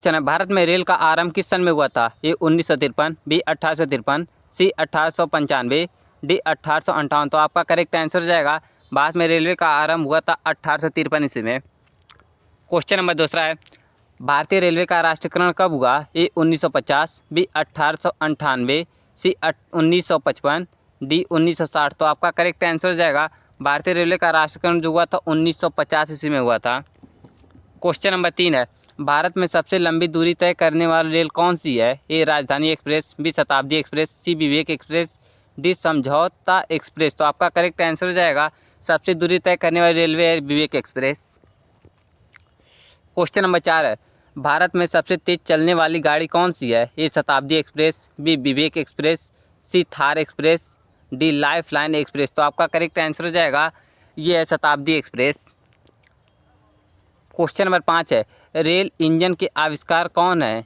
चना भारत में रेल का आरंभ किस सन में हुआ था? ए 1953, बी 1853, सी 1895, डी 1858। तो आपका करेक्ट आंसर हो जाएगा भारत में रेलवे का आरंभ हुआ था 1853 ईस्वी में। क्वेश्चन नंबर दूसरा है, भारतीय रेलवे का राष्ट्रीयकरण कब हुआ? ए 1950, बी 1898, सी 1955, डी 1960। तो आपका करेक्ट आंसर हो जाएगा भारतीय रेलवे का राष्ट्रीयकरण जो हुआ था 1950 ईस्वी में हुआ था। क्वेश्चन नंबर 3 है, भारत में सबसे लंबी दूरी तय करने वाली रेल कौन सी है? ए राजधानी एक्सप्रेस, बी शताब्दी एक्सप्रेस, सी विवेक एक्सप्रेस, डी समझौता एक्सप्रेस। तो आपका करेक्ट आंसर हो जाएगा सबसे दूरी तय करने वाली रेलवे है विवेक एक्सप्रेस। क्वेश्चन नंबर 4 है, भारत में सबसे तेज चलने वाली गाड़ी कौन सी है? A Shatabdi express, B Vivek express, C Thar express, D life line express. तो आपका करेक्ट आंसर हो जाएगा ये है शताब्दी एक्सप्रेस। क्वेश्चन नंबर 5 है, रेल इंजन के आविष्कार कौन है?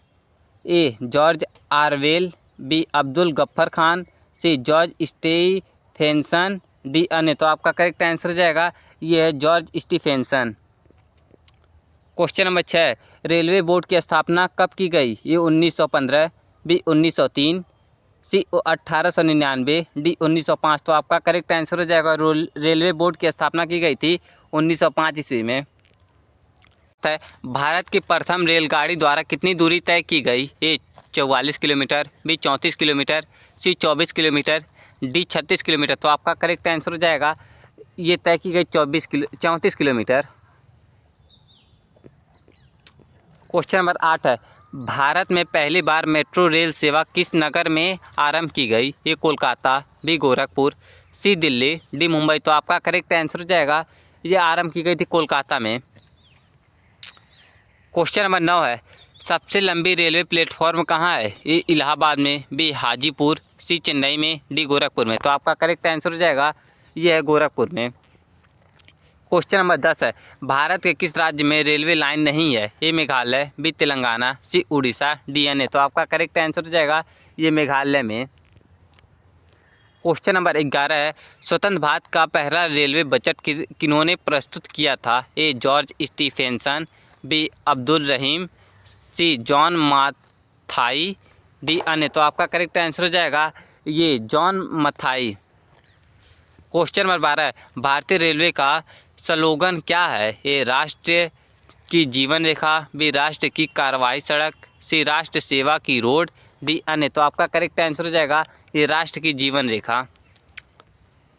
A George Orwell, B Abdul Gaffar Khan, C George Stephenson, D अन्य। तो आपका करेक्ट आंसर हो जाएगा ये है George Stephenson. Question number 6, railway board की स्थापना कब की गई? ये 1915, बी 1903, सी 1899, डी 1905। तो आपका करेक्ट आंसर हो जाएगा रेलवे बोर्ड की स्थापना की गई थी 1905 ईस्वी में। है भारत की प्रथम रेलगाड़ी द्वारा कितनी दूरी तय की गई? ए 44 किलोमीटर, बी 34 किलोमीटर, सी 24 किलोमीटर, डी 36 किलोमीटर। तो आपका करेक्ट आंसर हो जाएगा ये तय की गई 34 किलोमीटर। क्वेश्चन नंबर 8 है, भारत में पहली बार मेट्रो रेल सेवा किस नगर में आरंभ की गई? ये कोलकाता, बी गोरखपुर, सी दिल्ली, डी मुंबई। तो आपका करेक्ट आंसर हो जाएगा ये आरंभ की गई थी कोलकाता में। क्वेश्चन नंबर 9 है, सबसे लंबी रेलवे प्लेटफॉर्म कहाँ है? ए इलाहाबाद में, बी हाजीपुर, सी चेन्नई में, डी गोरखपुर में। तो आपका करेक्ट आंसर हो जाएगा ये है गोरखपुर में। क्वेश्चन नंबर 10 है, भारत के किस राज्य में रेलवे लाइन नहीं है? ए मेघालय, बी तेलंगाना, सी उड़ीसा, डी अन्य। तो आपका करेक्ट आंसर हो जाएगा ये मेघालय में। क्वेश्चन नंबर 11 है, स्वतंत्र भारत का पहला रेलवे बजट किन्होंने प्रस्तुत किया था? A George Stephenson, B Abdul Rahim, C John Mathai, D अन्य। तो आपका करेक्ट आंसर हो जाएगा ये जॉन मथाई। क्वेश्चन नंबर 12 है, भारतीय रेलवे का स्लोगन क्या है? ए राष्ट्र की जीवन रेखा, बी राष्ट्र की कार्रवाई सड़क, सी राष्ट्र सेवा की रोड, डी अन्य। तो आपका करेक्ट आंसर हो जाएगा ये राष्ट्र की जीवन रेखा।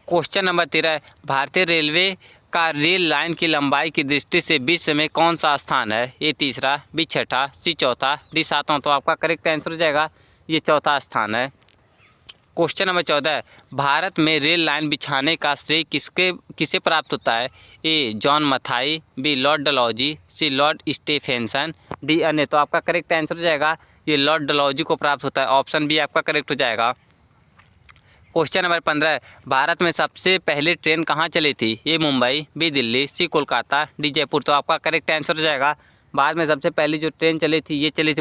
क्वेश्चन नंबर 13 है, भारतीय रेलवे का रेल लाइन की लंबाई की दृष्टि से विश्व में कौन सा स्थान है? ए तीसरा, बी छठा, सी चौथा, डी सातवां। तो आपका करेक्ट आंसर हो जाएगा ये चौथा स्थान है। क्वेश्चन नंबर 14 है, भारत में रेल लाइन बिछाने का श्रेय किसे प्राप्त होता है? A John Mathai, B Lord Dalhousie, C Lord Stephenson, D अन्य। तो आपका करेक्ट आंसर हो जाएगा ये लॉर्ड डलहौजी को प्राप्त होता है। ऑप्शन बी आपका करेक्ट हो जाएगा। क्वेश्चन नंबर 15 है, भारत में सबसे पहले ट्रेन कहाँ चली थी? ए मुंबई, बी दिल्ली, सी कोलकाता, डी जयपुर। तो आपका करेक्ट आंसर हो जाएगा भारत में सबसे पहली जो ट्रेन चली थी ये चली थी